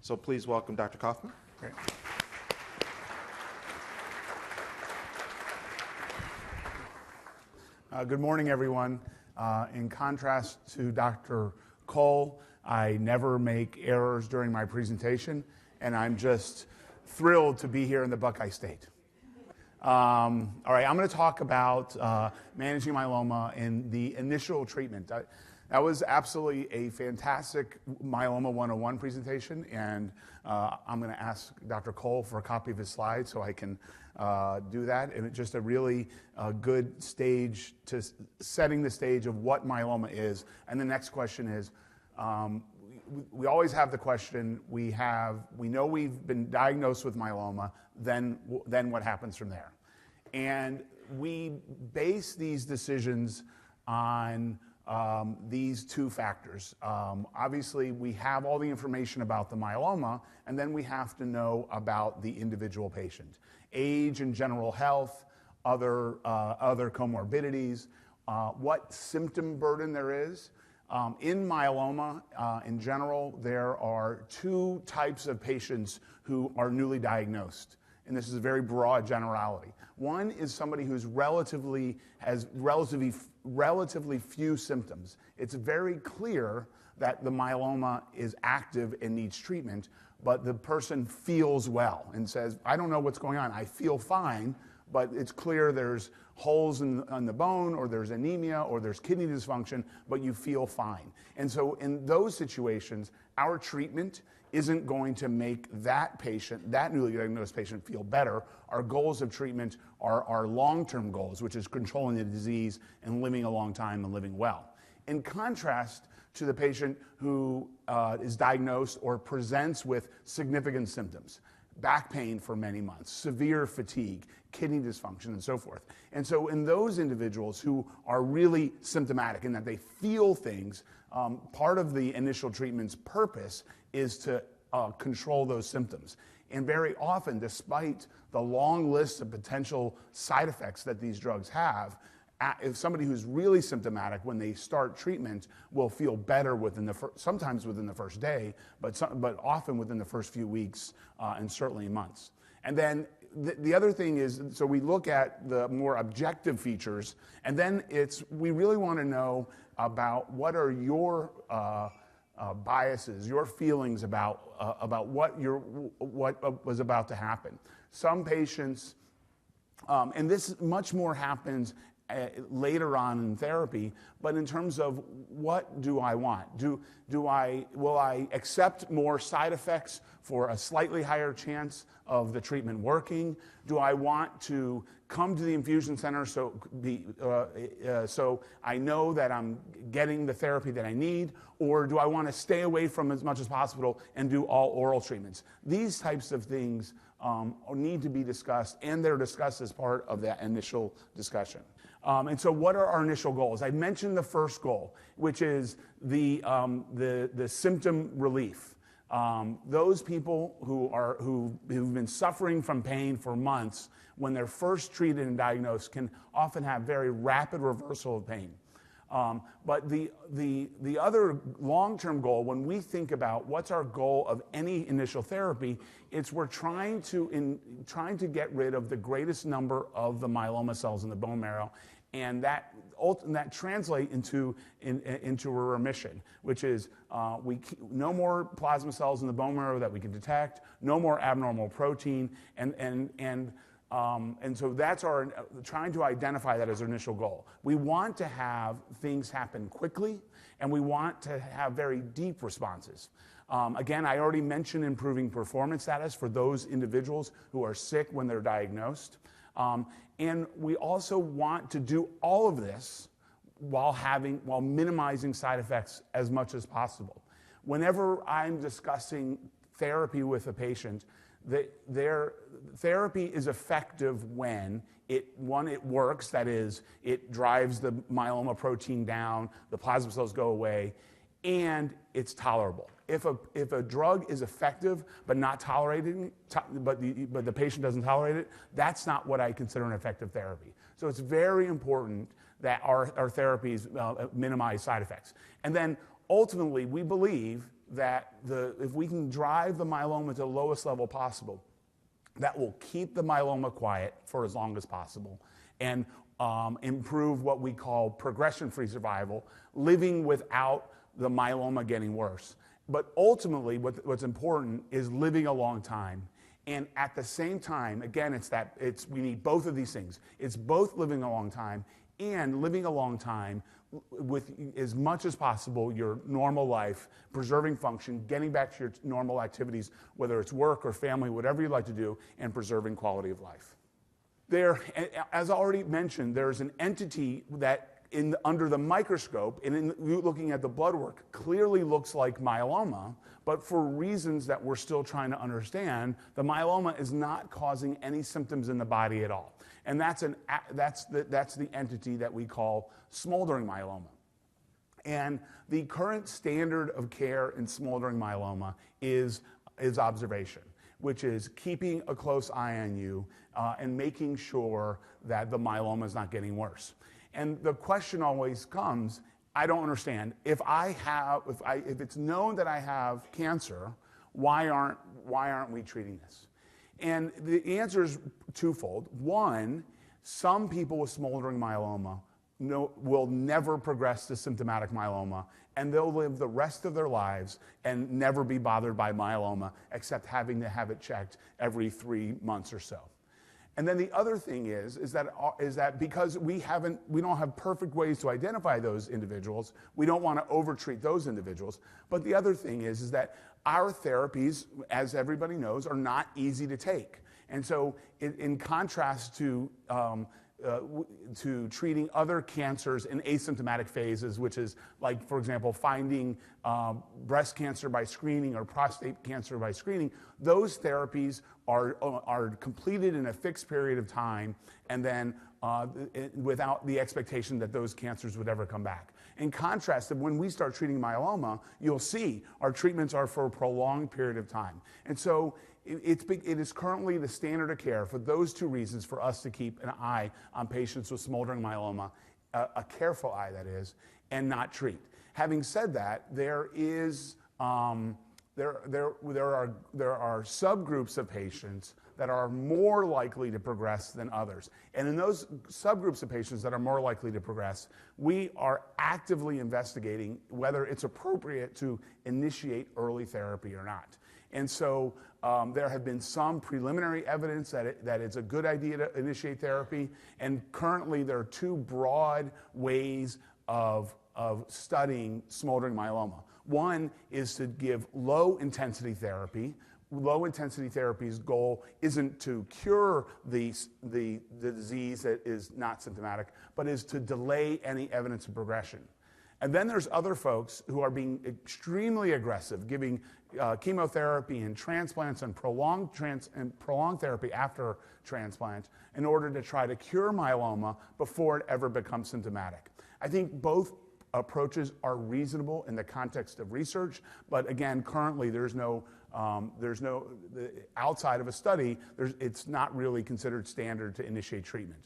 So please welcome Dr. Kaufman. Great. Good morning, everyone. In contrast to Dr. Cole, I never make errors during my presentation, and I'm just thrilled to be here in the Buckeye State. All right, I'm going to talk about managing myeloma and the initial treatment. That was absolutely a fantastic Myeloma 101 presentation, and I'm going to ask Dr. Cole for a copy of his slides so I can do that. And it's just a really good stage to setting the stage of what myeloma is. And the next question is, we always have the question, we know we've been diagnosed with myeloma, then what happens from there? And we base these decisions on these two factors. Obviously, we have all the information about the myeloma, and then we have to know about the individual patient. Age and general health, other comorbidities, what symptom burden there is. In myeloma, in general, there are two types of patients who are newly diagnosed. And this is a very broad generality. One is somebody who's has relatively few symptoms. It's very clear that the myeloma is active and needs treatment, but the person feels well and says, I don't know what's going on. I feel fine, but it's clear there's holes in the bone, or there's anemia, or there's kidney dysfunction, but you feel fine. And so in those situations, our treatment isn't going to make that patient, that newly diagnosed patient, feel better. Our goals of treatment are our long-term goals, which is controlling the disease and living a long time and living well. In contrast to the patient who is diagnosed or presents with significant symptoms, back pain for many months, severe fatigue, kidney dysfunction, and so forth. And so in those individuals who are really symptomatic in that they feel things, part of the initial treatment's purpose is to control those symptoms. And very often, despite the long list of potential side effects that these drugs have, if somebody who's really symptomatic, when they start treatment, will feel better sometimes within the first day, but often within the first few weeks and certainly months. And then the other thing is, so we look at the more objective features, and then we really want to know about what are your biases, your feelings about what was about to happen. Some patients, and this much more happens later on in therapy, but in terms of what do I want? Will I accept more side effects for a slightly higher chance of the treatment working? Do I want to come to the infusion center so I know that I'm getting the therapy that I need? Or do I want to stay away from as much as possible and do all oral treatments? These types of things need to be discussed, and they're discussed as part of that initial discussion. And so what are our initial goals? I mentioned the first goal, which is the symptom relief. Those people who've been suffering from pain for months, when they're first treated and diagnosed, can often have very rapid reversal of pain. But the other long-term goal, when we think about what's our goal of any initial therapy, we're trying to get rid of the greatest number of the myeloma cells in the bone marrow, and that translate into a remission, which is no more plasma cells in the bone marrow that we can detect, no more abnormal protein, and so that's trying to identify that as our initial goal. We want to have things happen quickly, and we want to have very deep responses. Again, I already mentioned improving performance status for those individuals who are sick when they're diagnosed. And we also want to do all of this while minimizing side effects as much as possible. Whenever I'm discussing therapy with a patient, their therapy is effective when it works, that is, it drives the myeloma protein down, the plasma cells go away, and it's tolerable. If a drug is effective but not tolerated, but the patient doesn't tolerate it, that's not what I consider an effective therapy. So it's very important that our therapies minimize side effects. And then ultimately, we believe that if we can drive the myeloma to the lowest level possible, that will keep the myeloma quiet for as long as possible and improve what we call progression-free survival, living without the myeloma getting worse. But ultimately, what's important is living a long time. And at the same time, again, we need both of these things. It's both living a long time and living a long time with as much as possible your normal life, preserving function, getting back to your normal activities, whether it's work or family, whatever you'd like to do, and preserving quality of life. There, as already mentioned, there's an entity that under the microscope and in looking at the blood work clearly looks like myeloma, but for reasons that we're still trying to understand, the myeloma is not causing any symptoms in the body at all. And that's the entity that we call smoldering myeloma. And the current standard of care in smoldering myeloma is observation, which is keeping a close eye on you and making sure that the myeloma is not getting worse. And the question always comes, I don't understand. If it's known that I have cancer, why aren't we treating this? And the answer is twofold. One, some people with smoldering myeloma will never progress to symptomatic myeloma, and they'll live the rest of their lives and never be bothered by myeloma, except having to have it checked every 3 months or so. And then the other thing is that because we don't have perfect ways to identify those individuals, we don't want to overtreat those individuals. But the other thing is that our therapies, as everybody knows, are not easy to take. And so in contrast to treating other cancers in asymptomatic phases, which is like, for example, finding breast cancer by screening or prostate cancer by screening, those therapies are completed in a fixed period of time and then without the expectation that those cancers would ever come back. In contrast, when we start treating myeloma, you'll see our treatments are for a prolonged period of time. And so it is currently the standard of care for those two reasons for us to keep an eye on patients with smoldering myeloma, a careful eye that is, and not treat. Having said that, there are subgroups of patients that are more likely to progress than others. And in those subgroups of patients that are more likely to progress, we are actively investigating whether it's appropriate to initiate early therapy or not. And so there have been some preliminary evidence that it's a good idea to initiate therapy. And currently there are two broad ways of studying smoldering myeloma. One is to give low-intensity therapy. Low-intensity therapy's goal isn't to cure the disease that is not symptomatic, but is to delay any evidence of progression. And then there's other folks who are being extremely aggressive, giving chemotherapy and transplants and prolonged therapy after transplant in order to try to cure myeloma before it ever becomes symptomatic. I think both approaches are reasonable in the context of research, but again, currently outside of a study, it's not really considered standard to initiate treatment.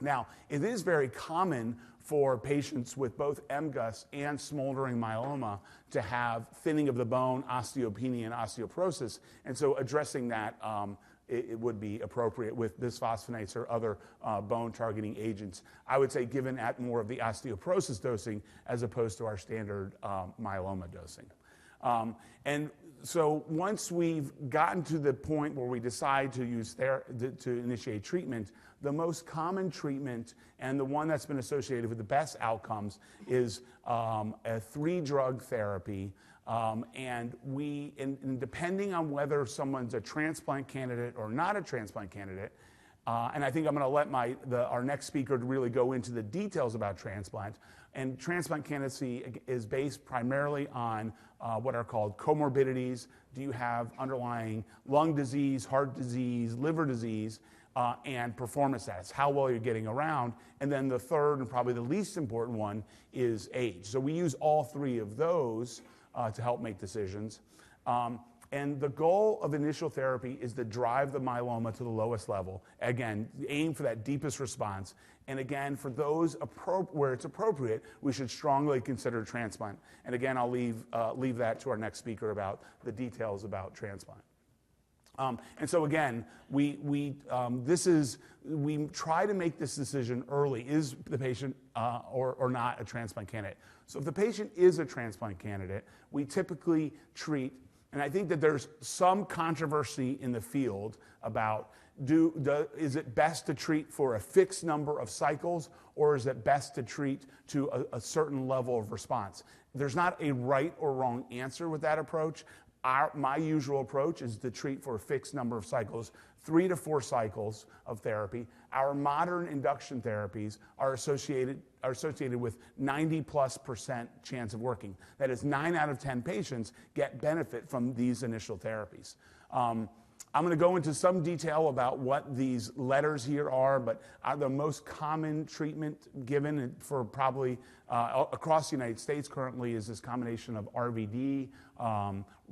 Now, it is very common for patients with both MGUS and smoldering myeloma to have thinning of the bone, osteopenia, and osteoporosis, and so addressing that it would be appropriate with bisphosphonates or other bone-targeting agents. I would say given at more of the osteoporosis dosing as opposed to our standard myeloma dosing. And so once we've gotten to the point where we decide to initiate treatment, the most common treatment and the one that's been associated with the best outcomes is a 3-drug therapy. And depending on whether someone's a transplant candidate or not a transplant candidate, and I think I'm going to let our next speaker really go into the details about transplant. And transplant candidacy is based primarily on what are called comorbidities. Do you have underlying lung disease, heart disease, liver disease, and performance status, how well you're getting around. And then the third and probably the least important one is age. So we use all 3 of those to help make decisions. And the goal of initial therapy is to drive the myeloma to the lowest level. Again, aim for that deepest response. And again, for those where it's appropriate, we should strongly consider transplant. And again, I'll leave that to our next speaker about the details about transplant. And so again, we try to make this decision early. Is the patient or not a transplant candidate? So if the patient is a transplant candidate, we typically treat, and I think that there's some controversy in the field about is it best to treat for a fixed number of cycles, or is it best to treat to a certain level of response? There's not a right or wrong answer with that approach. My usual approach is to treat for a fixed number of cycles, 3 to 4 cycles of therapy. Our modern induction therapies are associated with 90+% chance of working. That is, 9 out of 10 patients get benefit from these initial therapies. I'm going to go into some detail about what these letters here are, but the most common treatment given for probably across the United States currently is this combination of RVD,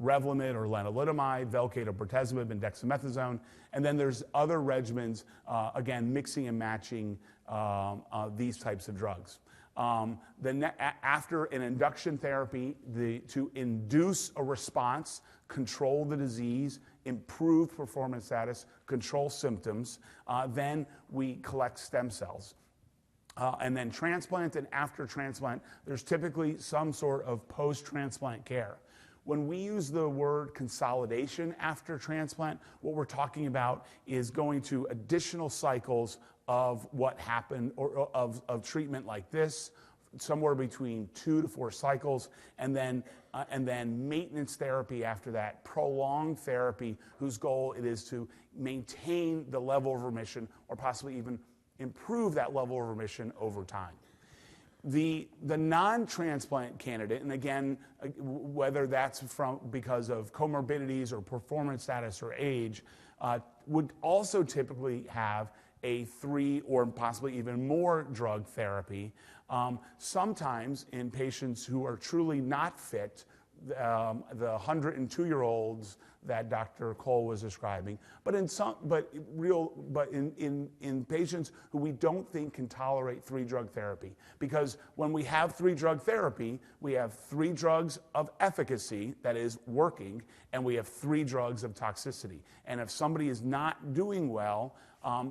Revlimid or lenalidomide, Velcade or bortezomib, and dexamethasone. And then there's other regimens, again, mixing and matching these types of drugs. After an induction therapy, to induce a response, control the disease, improve performance status, control symptoms, then we collect stem cells. And then transplant, and after transplant, there's typically some sort of post-transplant care. When we use the word consolidation after transplant, what we're talking about is going to additional cycles of what happened, or of treatment like this, somewhere between 2 to 4 cycles, and then maintenance therapy after that, prolonged therapy whose goal it is to maintain the level of remission or possibly even improve that level of remission over time. The non-transplant candidate, and again, whether that's because of comorbidities or performance status or age, would also typically have a 3 or possibly even more drug therapy. Sometimes in patients who are truly not fit, the 102-year-olds that Dr. Cole was describing, but in patients who we don't think can tolerate 3-drug therapy, because when we have 3-drug therapy, we have 3 drugs of efficacy that is working, and we have 3 drugs of toxicity. And if somebody is not doing well,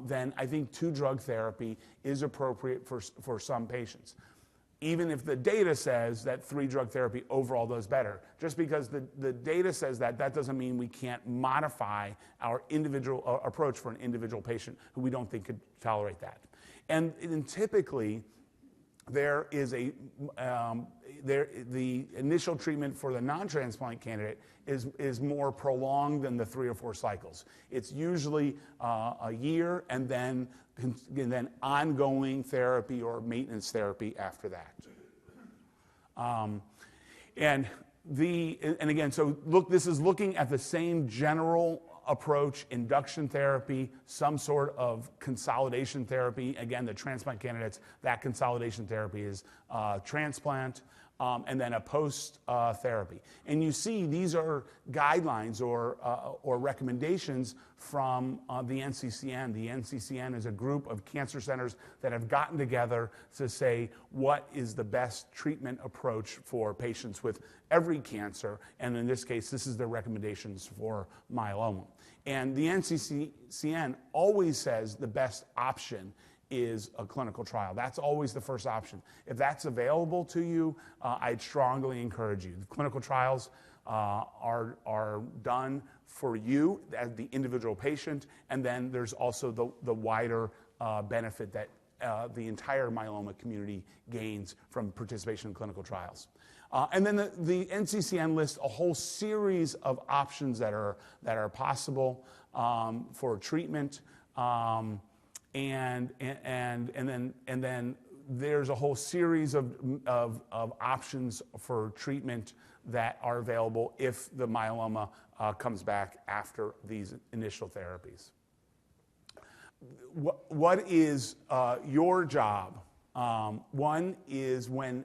then I think 2-drug therapy is appropriate for some patients. Even if the data says that 3-drug therapy overall does better. Just because the data says that doesn't mean we can't modify our individual approach for an individual patient who we don't think could tolerate that. And typically, there is the initial treatment for the non-transplant candidate is more prolonged than the 3 or 4 cycles. It's usually a year, and then ongoing therapy or maintenance therapy after that. And again, so look, this is looking at the same general approach: induction therapy, some sort of consolidation therapy. Again, the transplant candidates, that consolidation therapy is transplant, and then a post-therapy. And you see these are guidelines or recommendations from the NCCN. The NCCN is a group of cancer centers that have gotten together to say what is the best treatment approach for patients with every cancer, and in this case, this is their recommendations for myeloma. And the NCCN always says the best option is a clinical trial. That's always the first option. If that's available to you, I'd strongly encourage you. The clinical trials are done for you as the individual patient, and then there's also the wider benefit that the entire myeloma community gains from participation in clinical trials. And then the NCCN lists a whole series of options that are possible for treatment. And then there's a whole series of options for treatment that are available if the myeloma comes back after these initial therapies. What is your job? One is when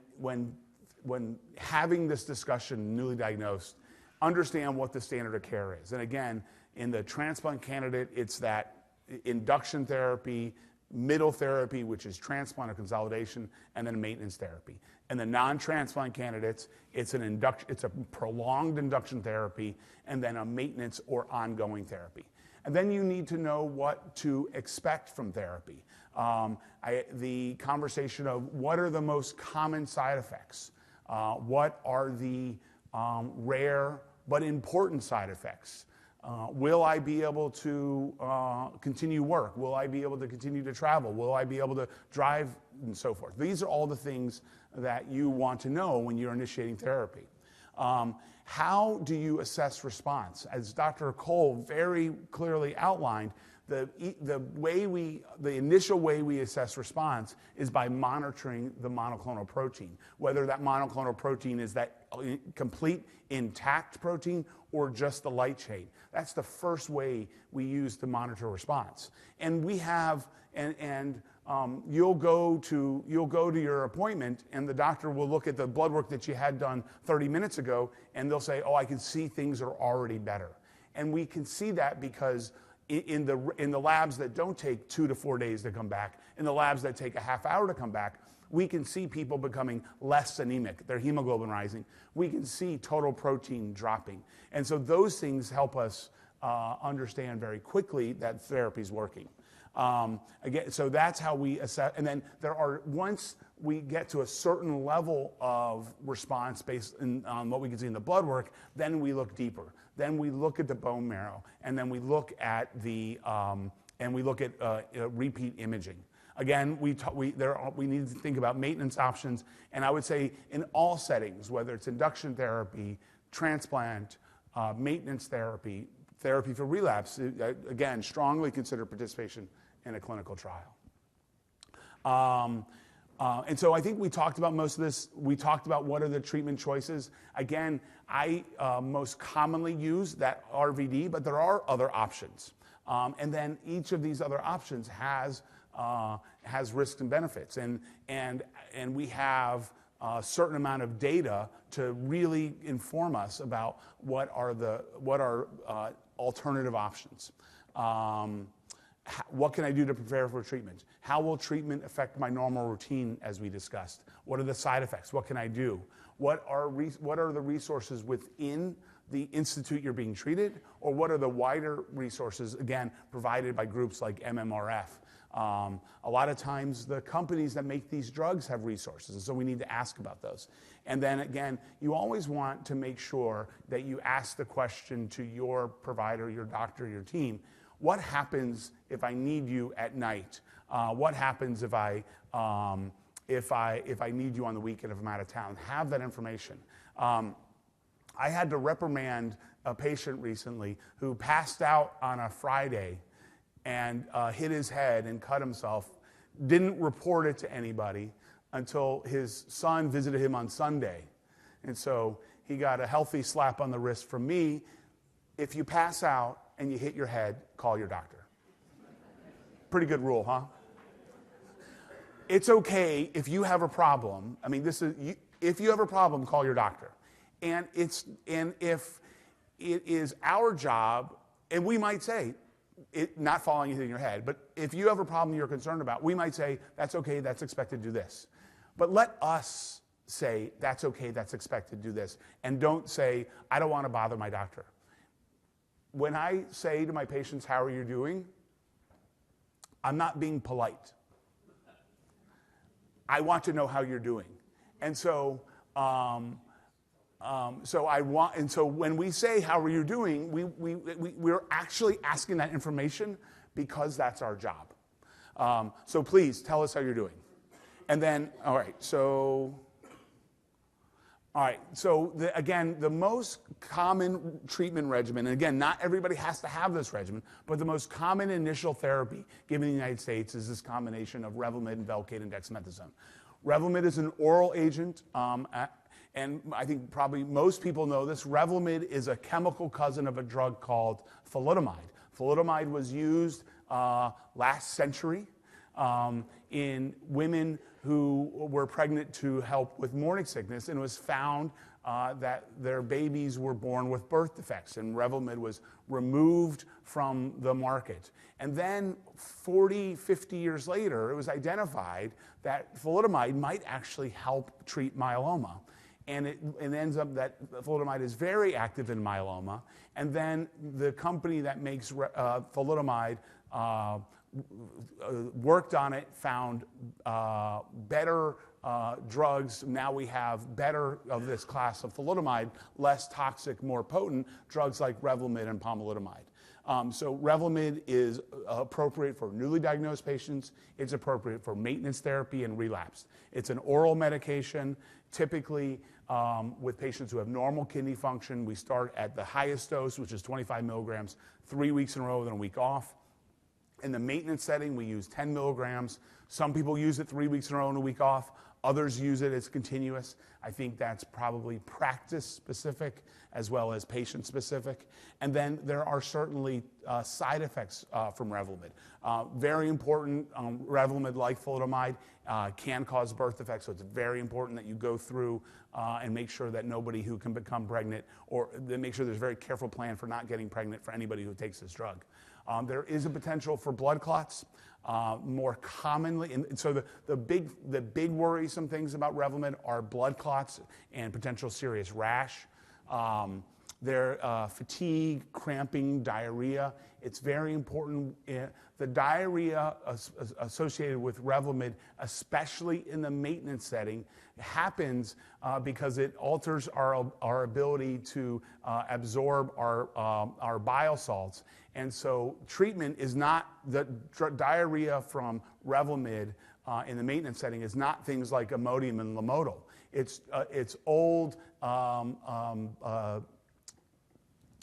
having this discussion, newly diagnosed, understand what the standard of care is. And again, in the transplant candidate, it's that induction therapy, middle therapy, which is transplant or consolidation, and then maintenance therapy. And the non-transplant candidates, it's a prolonged induction therapy, and then a maintenance or ongoing therapy. And then you need to know what to expect from therapy. The conversation of what are the most common side effects? What are the rare but important side effects? Will I be able to continue work? Will I be able to continue to travel? Will I be able to drive and so forth? These are all the things that you want to know when you're initiating therapy. How do you assess response? As Dr. Cole very clearly outlined, the initial way we assess response is by monitoring the monoclonal protein, whether that monoclonal protein is that complete intact protein or just the light chain. That's the first way we use to monitor response. And we have, you'll go to your appointment, and the doctor will look at the blood work that you had done 30 minutes ago, and they'll say, "Oh, I can see things are already better." And we can see that because in the labs that don't take 2 to 4 days to come back, in the labs that take a half hour to come back, we can see people becoming less anemic, their hemoglobin rising. We can see total protein dropping. And so those things help us understand very quickly that therapy is working. Again, so that's how we assess. And then once we get to a certain level of response based on what we can see in the blood work, then we look deeper. Then we look at the bone marrow, and then we look at repeat imaging. Again, we need to think about maintenance options, and I would say in all settings, whether it's induction therapy, transplant, maintenance therapy, therapy for relapse, again, strongly consider participation in a clinical trial. And so I think we talked about most of this. We talked about what are the treatment choices. Again, I most commonly use that RVD, but there are other options. And then each of these other options has risks and benefits. And we have a certain amount of data to really inform us about what are alternative options. What can I do to prepare for treatment? How will treatment affect my normal routine, as we discussed? What are the side effects? What can I do? What are the resources within the institute you're being treated, or what are the wider resources, again, provided by groups like MMRF? A lot of times the companies that make these drugs have resources, and so we need to ask about those. And then again, you always want to make sure that you ask the question to your provider, your doctor, your team, what happens if I need you at night? What happens if I need you on the weekend if I'm out of town? Have that information. I had to reprimand a patient recently who passed out on a Friday and hit his head and cut himself, didn't report it to anybody until his son visited him on Sunday. And so he got a healthy slap on the wrist from me. If you pass out and you hit your head, call your doctor. Pretty good rule, huh? It's okay if you have a problem. I mean, if you have a problem, call your doctor. And if it is our job, and we might say, not falling into your head, but if you have a problem you're concerned about, we might say, that's okay, that's expected to do this. But let us say, that's okay, that's expected to do this. And don't say, I don't want to bother my doctor. When I say to my patients, how are you doing? I'm not being polite. I want to know how you're doing. And so, so when we say, how are you doing, we're actually asking that information because that's our job. So please tell us how you're doing. And then, all right, so again, the most common treatment regimen, and again, not everybody has to have this regimen, but the most common initial therapy given in the United States is this combination of Revlimid and Velcade and dexamethasone. Revlimid is an oral agent, and I think probably most people know this. Revlimid is a chemical cousin of a drug called thalidomide. Thalidomide was used last century in women who were pregnant to help with morning sickness, and was found that their babies were born with birth defects, and Revlimid was removed from the market. And then 40, 50 years later, it was identified that thalidomide might actually help treat myeloma. And it ends up that thalidomide is very active in myeloma. And then the company that makes thalidomide worked on it, found better drugs. Now we have better of this class of thalidomide, less toxic, more potent drugs like Revlimid and pomalidomide. So Revlimid is appropriate for newly diagnosed patients. It's appropriate for maintenance therapy and relapse. It's an oral medication. Typically, with patients who have normal kidney function, we start at the highest dose, which is 25 milligrams, 3 weeks in a row, then a week off. In the maintenance setting, we use 10 milligrams. Some people use it 3 weeks in a row and a week off. Others use it as continuous. I think that's probably practice-specific as well as patient-specific. And then there are certainly side effects from Revlimid. Very important, Revlimid, like thalidomide, can cause birth defects, so it's very important that you go through and make sure that nobody who can become pregnant, or make sure there's a very careful plan for not getting pregnant for anybody who takes this drug. There is a potential for blood clots. More commonly, and so the big worrisome things about Revlimid are blood clots and potential serious rash. Fatigue, cramping, diarrhea. It's very important. The diarrhea associated with Revlimid, especially in the maintenance setting, happens because it alters our ability to absorb our bile salts. And so treatment is not, the diarrhea from Revlimid in the maintenance setting is not things like Imodium and Lomotil. It's old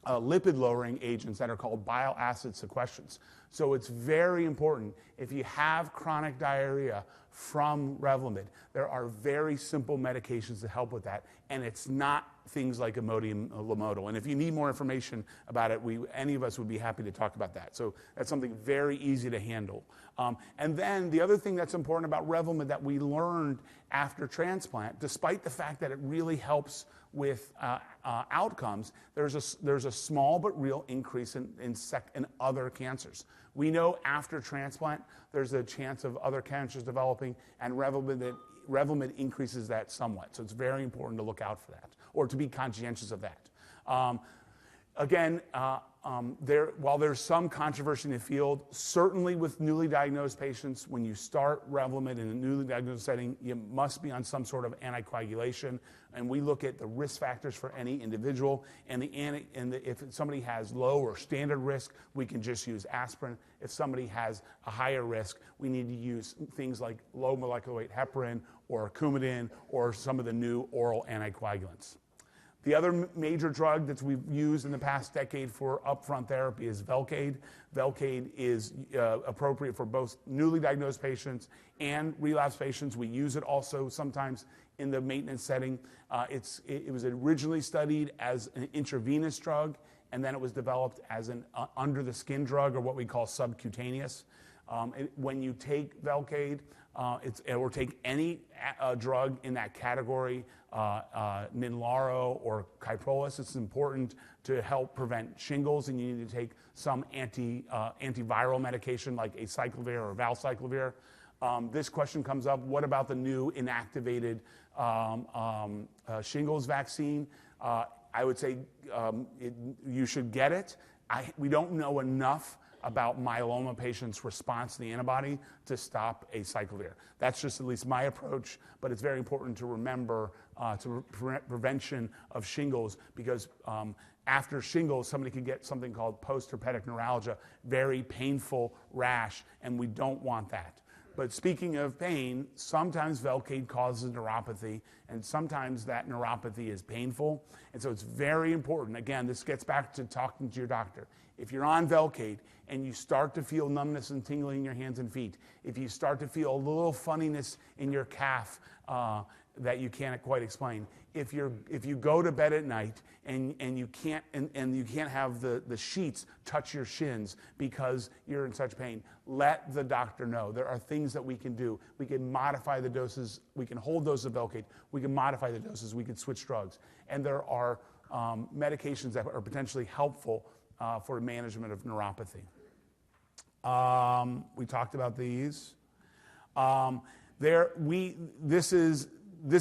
lipid-lowering agents that are called bile acid sequestrants. So it's very important, if you have chronic diarrhea from Revlimid, there are very simple medications to help with that, and it's not things like Imodium or Lomotil. And if you need more information about it, any of us would be happy to talk about that. So that's something very easy to handle. And then the other thing that's important about Revlimid that we learned after transplant, despite the fact that it really helps with outcomes, there's a small but real increase in other cancers. We know after transplant, there's a chance of other cancers developing, and Revlimid increases that somewhat. So it's very important to look out for that, or to be conscientious of that. Again, while there's some controversy in the field, certainly with newly diagnosed patients, when you start Revlimid in a newly diagnosed setting, you must be on some sort of anticoagulation. And we look at the risk factors for any individual. And if somebody has low or standard risk, we can just use aspirin. If somebody has a higher risk, we need to use things like low molecular weight heparin or Coumadin or some of the new oral anticoagulants. The other major drug that we've used in the past decade for upfront therapy is Velcade. Velcade is appropriate for both newly diagnosed patients and relapsed patients. We use it also sometimes in the maintenance setting. It was originally studied as an intravenous drug, and then it was developed as an under-the-skin drug, or what we call subcutaneous. When you take Velcade, or take any drug in that category, Ninlaro or Kyprolis, it's important to help prevent shingles, and you need to take some antiviral medication like acyclovir or valcyclovir. This question comes up: what about the new inactivated shingles vaccine? I would say you should get it. We don't know enough about myeloma patients' response to the antibody to stop acyclovir. That's just at least my approach, but it's very important to remember prevention of shingles, because after shingles, somebody could get something called post-herpetic neuralgia, very painful rash, and we don't want that. But speaking of pain, sometimes Velcade causes neuropathy, and sometimes that neuropathy is painful. And so it's very important. Again, this gets back to talking to your doctor. If you're on Velcade and you start to feel numbness and tingling in your hands and feet, if you start to feel a little funniness in your calf, that you can't quite explain. If you go to bed at night and you can't have the sheets touch your shins because you're in such pain, let the doctor know. There are things that we can do. We can modify the doses. We can hold doses of Velcade. We can modify the doses. We can switch drugs. And there are medications that are potentially helpful for management of neuropathy. We talked about these. This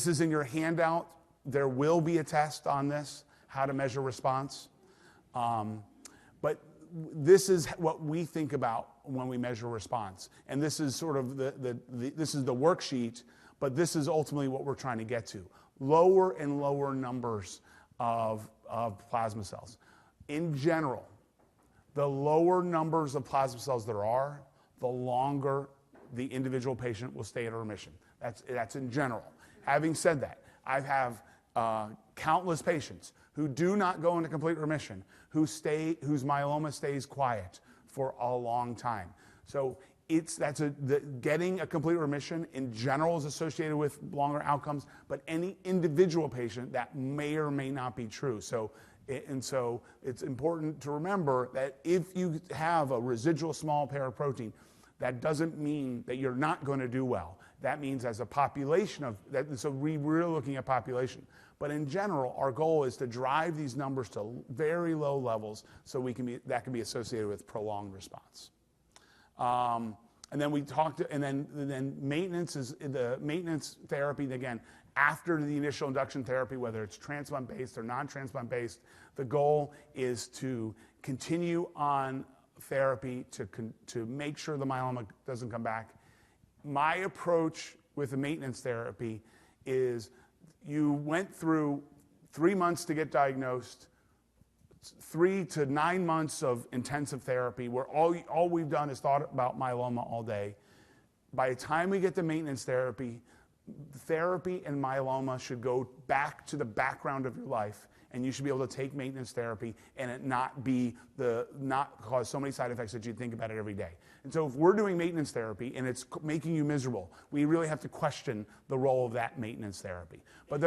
is in your handout. There will be a test on this, how to measure response. But this is what we think about when we measure response. And this is sort of this is the worksheet, but this is ultimately what we're trying to get to. Lower and lower numbers of plasma cells. In general, the lower numbers of plasma cells there are, the longer the individual patient will stay in remission. That's in general. Having said that, I have countless patients who do not go into complete remission, whose myeloma stays quiet for a long time. So getting a complete remission in general is associated with longer outcomes, but any individual patient, that may or may not be true. So it's important to remember that if you have a residual small paraprotein, that doesn't mean that you're not going to do well. That means as a population of that, so we're looking at population. But in general, our goal is to drive these numbers to very low levels so that can be associated with prolonged response. And then we talked, and then maintenance is the maintenance therapy. Again, after the initial induction therapy, whether it's transplant-based or non-transplant-based, the goal is to continue on therapy to make sure the myeloma doesn't come back. My approach with the maintenance therapy is you went through 3 months to get diagnosed, 3 to 9 months of intensive therapy where all we've done is thought about myeloma all day. By the time we get to maintenance therapy and myeloma should go back to the background of your life, and you should be able to take maintenance therapy and it not cause so many side effects that you think about it every day. And so if we're doing maintenance therapy and it's making you miserable, we really have to question the role of that maintenance therapy. So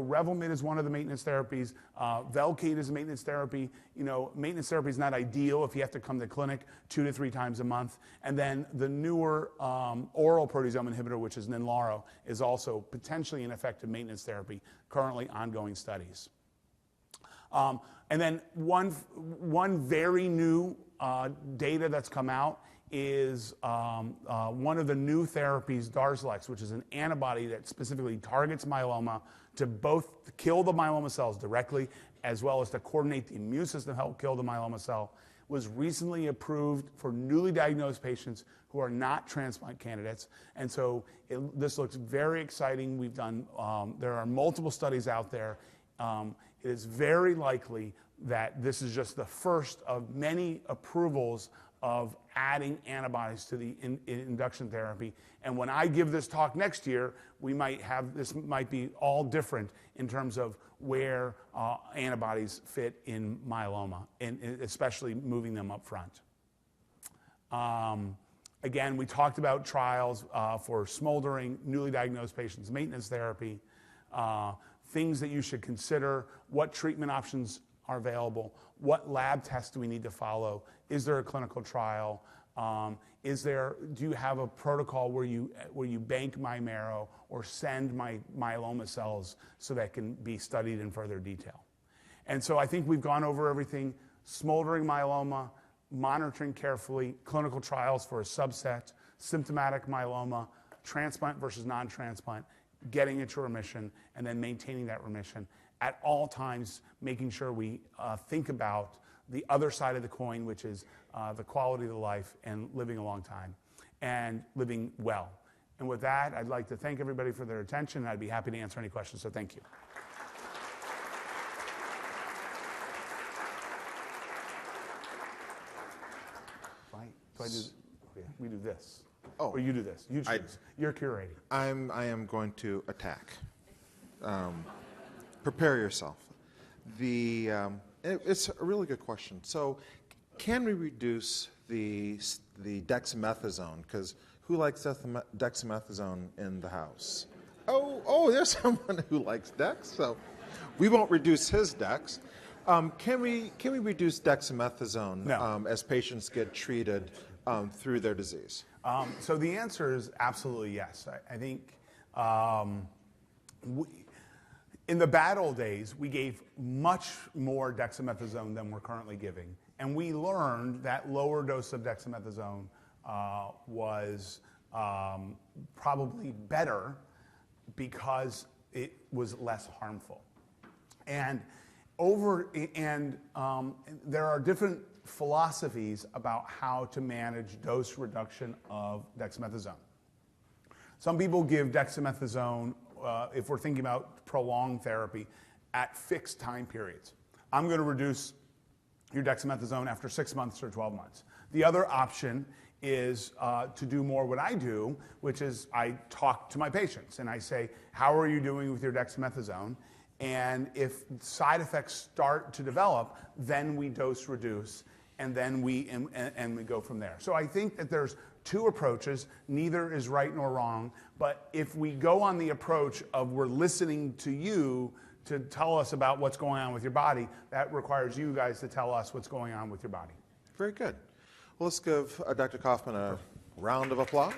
Revlimid is one of the maintenance therapies. Velcade is a maintenance therapy. Maintenance therapy is not ideal if you have to come to clinic 2 to 3 times a month. And then the newer oral proteasome inhibitor, which is Ninlaro, is also potentially an effective maintenance therapy, currently ongoing studies. And then one very new data that's come out is one of the new therapies, Darzalex, which is an antibody that specifically targets myeloma to both kill the myeloma cells directly as well as to coordinate the immune system to help kill the myeloma cell, was recently approved for newly diagnosed patients who are not transplant candidates. And so this looks very exciting. There are multiple studies out there. It is very likely that this is just the first of many approvals of adding antibodies to the induction therapy. And when I give this talk next year, this might be all different in terms of where antibodies fit in myeloma, and especially moving them up front. Again, we talked about trials for smoldering, newly diagnosed patients, maintenance therapy, things that you should consider, what treatment options are available, what lab tests do we need to follow, is there a clinical trial, do you have a protocol where you bank my marrow or send my myeloma cells so that can be studied in further detail. And so I think we've gone over everything: smoldering myeloma, monitoring carefully, clinical trials for a subset, symptomatic myeloma, transplant versus non-transplant, getting into remission, and then maintaining that remission. At all times, making sure we think about the other side of the coin, which is the quality of the life and living a long time and living well. And with that, I'd like to thank everybody for their attention, and I'd be happy to answer any questions, so thank you. We do this. Oh. Or you do this. You choose. You're curating. I am going to attack. Prepare yourself. It's a really good question. So, can we reduce the dexamethasone? Because who likes dexamethasone in the house? Oh, there's someone who likes Dex, so we won't reduce his Dex. Can we reduce dexamethasone No. as patients get treated through their disease? So the answer is absolutely yes. I think in the bad old days, we gave much more dexamethasone than we're currently giving. And we learned that lower dose of dexamethasone was probably better because it was less harmful. And there are different philosophies about how to manage dose reduction of dexamethasone. Some people give dexamethasone, if we're thinking about prolonged therapy, at fixed time periods. I'm going to reduce your dexamethasone after 6 months or 12 months. The other option is to do more what I do, which is I talk to my patients and I say, how are you doing with your dexamethasone? And if side effects start to develop, then we dose reduce, and then we go from there. So I think that there's two approaches. Neither is right nor wrong. But if we go on the approach of we're listening to you to tell us about what's going on with your body, that requires you guys to tell us what's going on with your body. Very good. Well, let's give Dr. Kaufman a round of applause.